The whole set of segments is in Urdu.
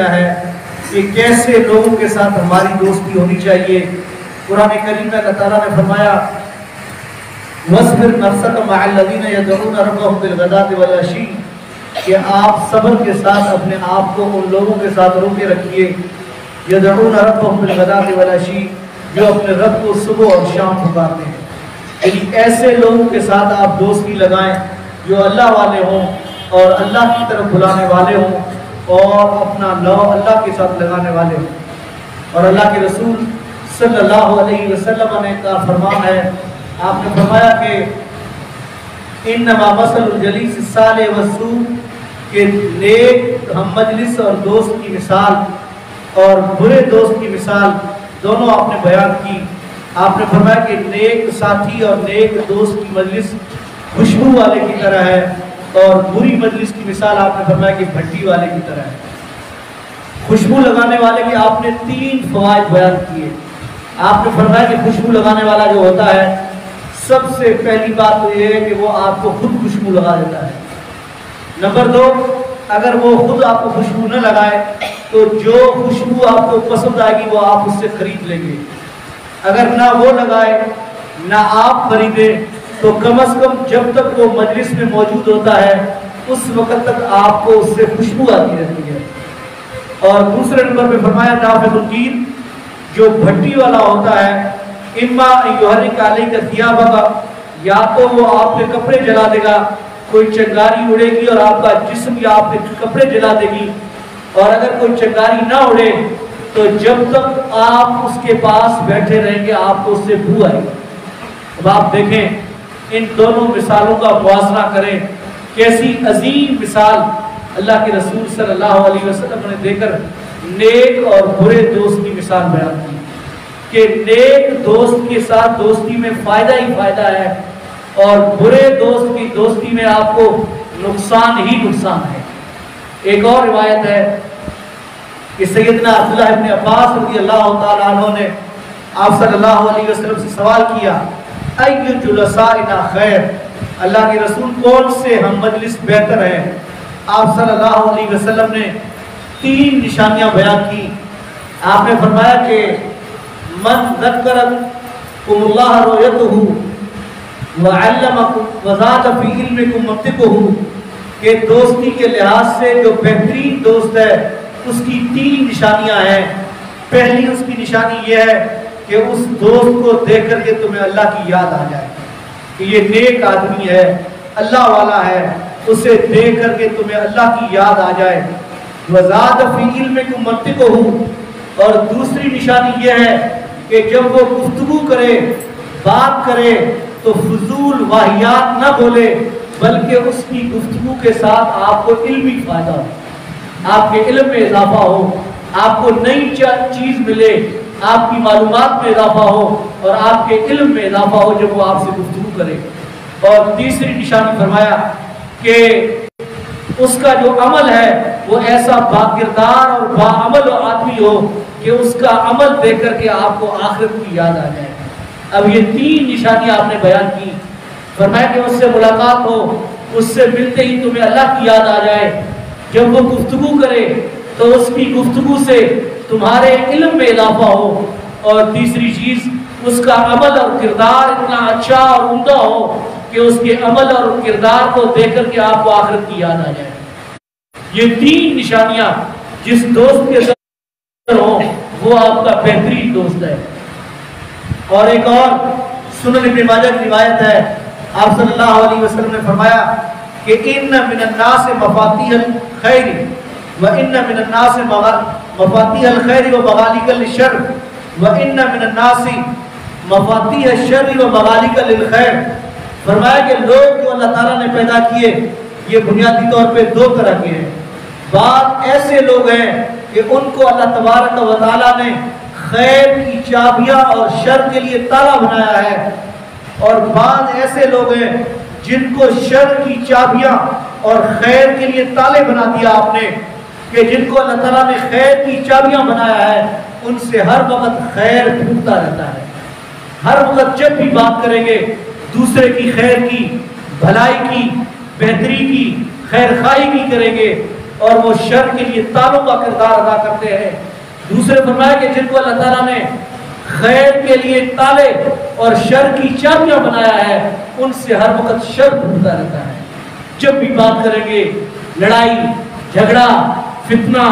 ہے کہ کیسے لوگوں کے ساتھ ہماری دوستی ہونی چاہیے۔ قرآن کریم میں اللہ تعالیٰ نے فرمایا وَاصْبِرْ نَفْسَكَ مَعَ الَّذِينَ يَدْعُونَ رَبَّهُمْ بِالْغَدَاةِ وَالْعَشِيِّ، کہ آپ صبر کے ساتھ اپنے آپ کو ان لوگوں کے ساتھ روکے رکھیے يَدْعُونَ رَبَّهُمْ بِالْغَدَاةِ وَالْعَشِيِّ، جو اپنے رب کو صبح اور شام پکارتے ہیں۔ یعنی ایسے لوگوں کے ساتھ آپ دوستی لگائیں جو اللہ والے ہوں اور اللہ کی طرف بلانے والے ہوں اور اپنا لو اللہ کے ساتھ لگانے والے ہوں۔ اور اللہ کے رسول صلی اللہ علیہ وسلم نے کا فرمان ہے، آپ نے فرمایا کہ انما مثل الجلیس الصالح والسوء، کہ نیک ہم مجلس اور دوست کی مثال اور برے دوست کی مثال دونوں آپ نے بیان کی۔ آپ نے فرمایا کہ نیک ساتھی اور نیک دوست کی مجلس خوشبو والے کی طرح ہے اور بری مجلس کی مثال آپ نے فرمایا کہ بھٹی والے کی طرح ہے۔ خوشبو لگانے والے کی آپ نے 3 فوائد بیان کیے۔ آپ نے فرمایا کہ خوشبو لگانے والا جو ہوتا ہے، سب سے پہلی بات تو یہ ہے کہ وہ آپ کو خود خوشبو لگا دیتا ہے۔ نمبر 2، اگر وہ خود آپ کو خوشبو نہ لگائے تو جو خوشبو آپ کو پسند آئے گی وہ آپ اس سے خرید لیں گے۔ اگر نہ وہ لگائے نہ آپ خریدیں تو کم از کم جب تک وہ مجلس میں موجود ہوتا ہے اس وقت تک آپ کو اس سے خوشبو آتی رہتی ہے۔ اور دوسرے نمبر پہ فرمایا نافذ القیل، جو بھٹی والا ہوتا ہے، اما یحرک علیک ثیابک، یا تو وہ آپ کے کپڑے جلا دے گا، کوئی چنگاری اڑے گی اور آپ کا جسم یا آپ کے کپڑے جلا دے گی، اور اگر کوئی چنگاری نہ اڑے تو جب تک آپ اس کے پاس بیٹھے رہیں گے آپ کو اس سے بو آئے گی۔ اب آپ دیکھیں ان دونوں مثالوں کا موازنہ کریں، کیسی عظیم مثال اللہ کے رسول صلی اللہ علیہ وسلم نے دے کر نیک اور برے دوست کی مثال بیان کی کہ نیک دوست کے ساتھ دوستی میں فائدہ ہی فائدہ ہے اور برے دوست کی دوستی میں آپ کو نقصان ہی نقصان ہے۔ ایک اور روایت ہے کہ سیدنا عبداللہ ابن عباس رضی اللہ تعالیٰ عنہ نے آپ صلی اللہ علیہ وسلم سے سوال کیا ای جلسائنا خیر، اللہ کے رسول کون سے ہم مجلس بہتر ہیں؟ آپ صلی اللہ علیہ وسلم نے 3 نشانیاں بیان کی۔ آپ نے فرمایا کہ من ذکرکم اللہ رؤیتہ وعلمکم وزاد فی علمکم منطقہ، کہ دوستی کے لحاظ سے جو بہترین دوست ہے اس کی 3 نشانیاں ہیں۔ پہلی اس کی نشانی یہ ہے کہ اس دوست کو دیکھ کر کے تمہیں اللہ کی یاد آ جائے کہ یہ نیک آدمی ہے، اللہ والا ہے، اسے دیکھ کر کے تمہیں اللہ کی یاد آ جائے۔ وزاد فی علمکم منطقہ، اور دوسری نشانی یہ ہے کہ جب وہ گفتگو کرے، بات کرے تو فضول واہیات نہ بولے، بلکہ اس کی گفتگو کے ساتھ آپ کو علمی فائدہ ہو، آپ کے علم میں اضافہ ہو، آپ کو نئی چیز ملے، آپ کی معلومات میں اضافہ ہو اور آپ کے علم میں اضافہ ہو جب وہ آپ سے گفتگو کرے۔ اور تیسری نشانی فرمایا کہ اس کا جو عمل ہے وہ ایسا باکردار اور باعمل آدمی ہو کہ اس کا عمل دیکھ کر کے آپ کو آخرت کی یاد آ جائے۔ اب یہ 3 نشانیاں آپ نے بیان کی۔ فرمایا کہ اس سے ملاقات ہو، اس سے ملتے ہی تمہیں اللہ کی یاد آ جائے، جب وہ گفتگو کرے تو اس کی گفتگو سے تمہارے علم میں اضافہ ہو، اور تیسری چیز اس کا عمل اور کردار اتنا اچھا اور عمدہ ہو کہ اس کے عمل اور کردار کو دیکھ کر کے آپ کو آخرت کی یاد آ جائے۔ یہ 3 نشانیاں جس دوست کے ساتھ ہوں وہ آپ کا بہترین دوست ہے۔ اور ایک اور سنن ابن ماجہ کی روایت ہے، آپ صلی اللہ علیہ وسلم نے فرمایا کہ ان من الناس مفاتیح الخیر وان من الناس مفاتیح الخیر ومغالق للشر وان من الناس مفاتیح الشر ومغالق للخیر۔ فرمایا کہ لوگ جو اللہ تعالیٰ نے پیدا کیے یہ بنیادی طور پہ 2 طرح کے ہیں۔ بعض ایسے لوگ ہیں کہ ان کو اللہ تبارک و تعالیٰ نے خیر کی چابیاں اور شر کے لیے تالا بنایا ہے، اور بعض ایسے لوگ ہیں جن کو شر کی چابیاں اور خیر کے لیے تالے بنا دیا آپ نے، کہ جن کو اللہ تعالیٰ نے خیر کی چابیاں بنایا ہے ان سے ہر وقت خیر ڈھونڈتا رہتا ہے۔ ہر وقت جب بھی بات کریں گے دوسرے کی خیر کی، بھلائی کی، بہتری کی، خیر خواہی کی کریں گے، اور وہ شر کے لیے تالوں کا کردار ادا کرتے ہیں۔ دوسرے فرمایا کہ جن کو اللہ تعالیٰ نے خیر کے لیے تالے اور شر کی چابیاں بنایا ہے، ان سے ہر وقت شر ڈھونڈتا رہتا ہے۔ جب بھی بات کریں گے لڑائی جھگڑا فتنہ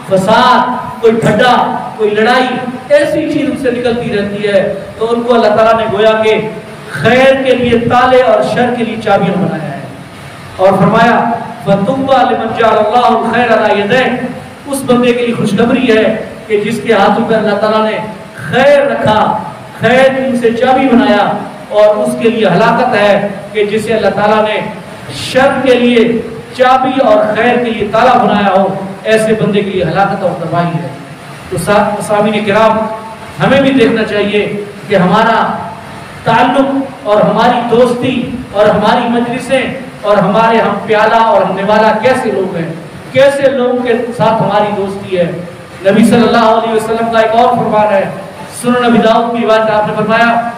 فساد، کوئی ٹھڈا کوئی لڑائی، ایسی چیز ان سے نکلتی رہتی ہے۔ تو ان کو اللہ تعالیٰ نے گویا کہ خیر کے لیے تالے اور شر کے لیے چابیاں بنایا ہے۔ اور فرمایا فَطُوبَىٰ لِمَنْ جَعَلَ اللَّهُ الْخَيْرَ عَلَىٰ يَدَيْهِ، اس بندے کے لیے خوشخبری ہے کہ جس کے ہاتھوں پہ اللہ تعالیٰ نے خیر رکھا، خیر کی سے چابی بنایا، اور اس کے لیے ہلاکت ہے کہ جسے اللہ تعالیٰ نے شر کے لیے چابی اور خیر کے لیے تالا بنایا ہو، ایسے بندے کے لیے ہلاکت اور تباہی ہے۔ تو سامعین کرام، ہمیں بھی دیکھنا چاہیے کہ ہمارا تعلق اور ہماری دوستی اور ہماری مجلسیں اور ہمارے ہم پیالہ اور ہم نوالا کیسے لوگ ہیں، کیسے لوگوں کے ساتھ ہماری دوستی ہے۔ نبی صلی اللہ علیہ وسلم کا ایک اور فرمان ہے، سنن نبی داؤد کی روایت آپ نے فرمایا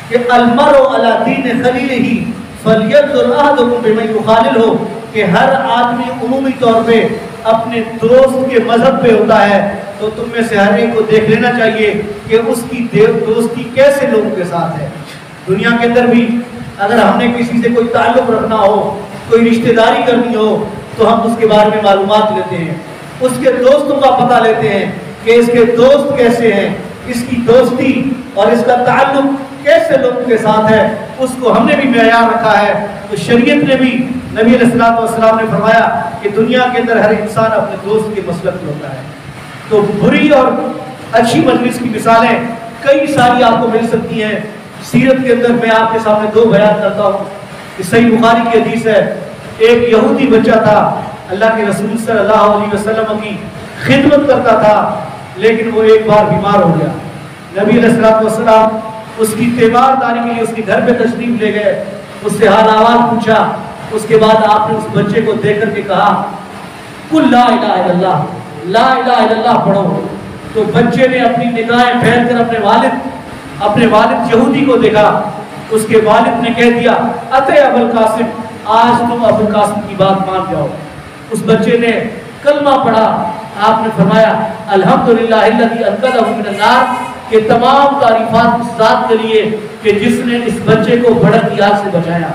کہ المرء علی دین خلیلہ فلینظر احدکم بمن یخاللہ، کہ ہر آدمی عمومی طور پہ اپنے دوست کے مذہب پہ ہوتا ہے، تو تم میں سے ہر ایک کو دیکھ لینا چاہیے کہ اس کی دوستی کیسے لوگوں کے ساتھ ہے۔ دنیا کے اندر بھی اگر ہم نے کسی سے کوئی تعلق رکھنا ہو، کوئی رشتہ داری کرنی ہو، تو ہم اس کے بارے میں معلومات لیتے ہیں، اس کے دوستوں کا پتہ لیتے ہیں کہ اس کے دوست کیسے ہیں، اس کی دوستی اور اس کا تعلق کیسے لوگوں کے ساتھ ہے، اس کو ہم نے بھی معیار رکھا ہے۔ تو شریعت نے بھی، نبی علیہ السلام نے فرمایا کہ دنیا کے اندر ہر انسان اپنے دوست کے مسلک پہ ہوتا ہے۔ تو بری اور اچھی مجلس کی مثالیں کئی ساری آپ کو مل سکتی ہیں۔ سیرت کے اندر میں آپ کے سامنے دو بیان کرتا ہوں۔ کہ صحیح بخاری کی حدیث ہے، ایک یہودی بچہ تھا، اللہ کے رسول صلی اللہ علیہ وسلم کی خدمت کرتا تھا، لیکن وہ ایک بار بیمار ہو گیا۔ نبی علیہ السلام اس کی تیمار داری کے لیے اس کے گھر پہ تشریف لے گئے، اس سے حال احوال پوچھا۔ اس کے بعد آپ نے اس بچے کو دیکھ کر کے کہا قل لا الہ الا اللہ، لا الہ الا اللہ پڑھو۔ تو بچے نے اپنی نگاہیں پھیر کر اپنے والد یہودی کو دیکھا۔ اس کے والد نے کہہ دیا اتے ابو القاسم، آج تم ابو القاسم کی بات مان جاؤ۔ اس بچے نے کلمہ پڑھا۔ آپ نے فرمایا الحمدللہ الذی انقذہ من النار، کہ تمام تعریفات اس ذات کے لیے کہ جس نے اس بچے کو بھڑکتی آگ سے بچایا۔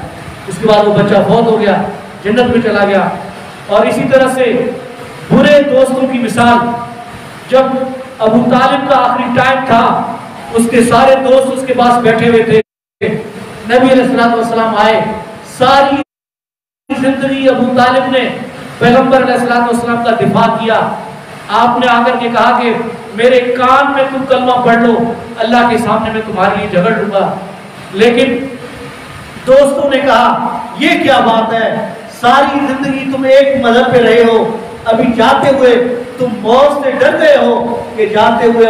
اس کے بعد وہ بچہ فوت ہو گیا، جنت میں چلا گیا۔ اور اسی طرح سے برے دوستوں کی مثال، جب ابو طالب کا آخری ٹائم تھا، اس کے سارے دوست اس کے پاس بیٹھے ہوئے تھے، نبی علیہ السلام آئے۔ ساری زندگی ابو طالب نے پیغمبر علیہ السلام کا دفاع کیا۔ آپ نے آ کر کے کہا کہ میرے کان میں تم کلمہ پڑھ لو، اللہ کے سامنے میں تمہارے لیے جھگڑ لوں گا۔ لیکن دوستوں نے کہا یہ کیا بات ہے، ساری زندگی تم ایک مذہب پہ رہے ہو، ابھی جاتے ہوئے تم موت سے ڈر گئے ہو کہ جاتے ہوئے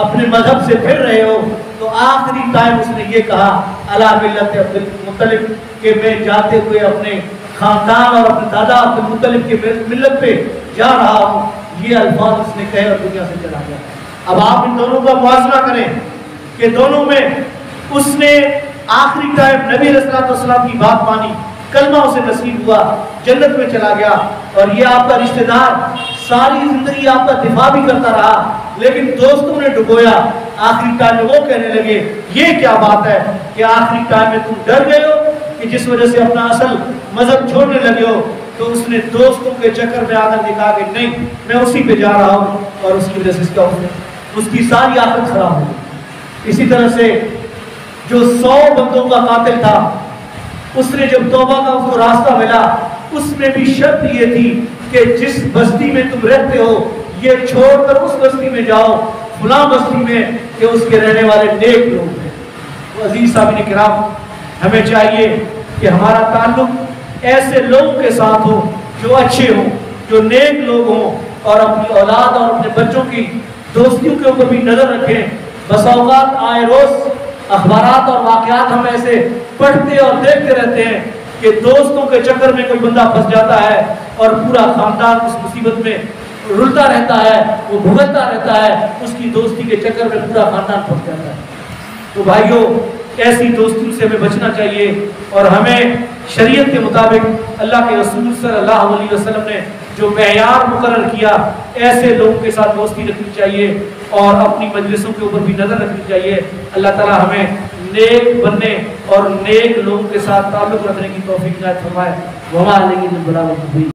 اپنے مذہب سے پھر رہے ہو۔ تو آخری ٹائم اس نے یہ کہا علی ملت عبد المطلب، کہ میں جاتے ہوئے اپنے خاندان اور اپنے دادا عبد المطلب کے ملت پہ جا رہا ہوں۔ یہ الفاظ اس نے کہے اور دنیا سے چلا گیا۔ اب آپ ان دونوں کا موازنہ کریں کہ دونوں میں اس نے آخری ٹائم نبی علیہ السلام کی بات مانی، کلمہ اسے نصیب ہوا، جنت میں چلا گیا، اور یہ آپ کا رشتہ دار ساری زندگی آپ کا دفاع بھی کرتا رہا، لیکن دوستوں نے ڈبویا۔ آخری ٹائم میں وہ کہنے لگے یہ کیا بات ہے کہ آخری ٹائم میں تم ڈر گئے ہو کہ جس وجہ سے اپنا اصل مذہب چھوڑنے لگے ہو۔ تو اس نے دوستوں کے چکر میں آ کر کہا کہ نہیں، میں اسی پہ جا رہا ہوں، اور اس کی وجہ سے اس کی ساری آخرت خراب ہو گئی۔ اسی طرح سے جو 100 بندوں کا قاتل تھا، اس نے جب توبہ کا اس کو راستہ ملا، اس میں بھی شرط یہ تھی کہ جس بستی میں تم رہتے ہو یہ چھوڑ کر اس بستی میں جاؤ، فلاں بستی میں، کہ اس کے رہنے والے نیک لوگ ہیں۔ تو عزیز سامعین کرام، ہمیں چاہیے کہ ہمارا تعلق ایسے لوگوں کے ساتھ ہو جو اچھے ہوں، جو نیک لوگ ہوں، اور اپنی اولاد اور اپنے بچوں کی دوستیوں کے اوپر بھی نظر رکھیں۔ بس اوقات آئے روز اخبارات اور واقعات ہم ایسے پڑھتے اور دیکھتے رہتے ہیں کہ دوستوں کے چکر میں کوئی بندہ پھنس جاتا ہے اور پورا خاندان اس مصیبت میں رلتا رہتا ہے، وہ بھگتتا رہتا ہے، اس کی دوستی کے چکر میں پورا خاندان پھنس جاتا ہے۔ تو بھائیوں، ایسی دوستیوں سے ہمیں بچنا چاہیے، اور ہمیں شریعت کے مطابق اللہ کے رسول صلی اللہ علیہ وسلم نے جو معیار مقرر کیا، ایسے لوگوں کے ساتھ دوستی رکھنی چاہیے اور اپنی مجلسوں کے اوپر بھی نظر رکھنی چاہیے۔ اللہ تعالی ہمیں نیک بننے اور نیک لوگوں کے ساتھ تعلق رکھنے کی توفیق عنایت فرمائے۔ وما علیہ البلاغ المبین۔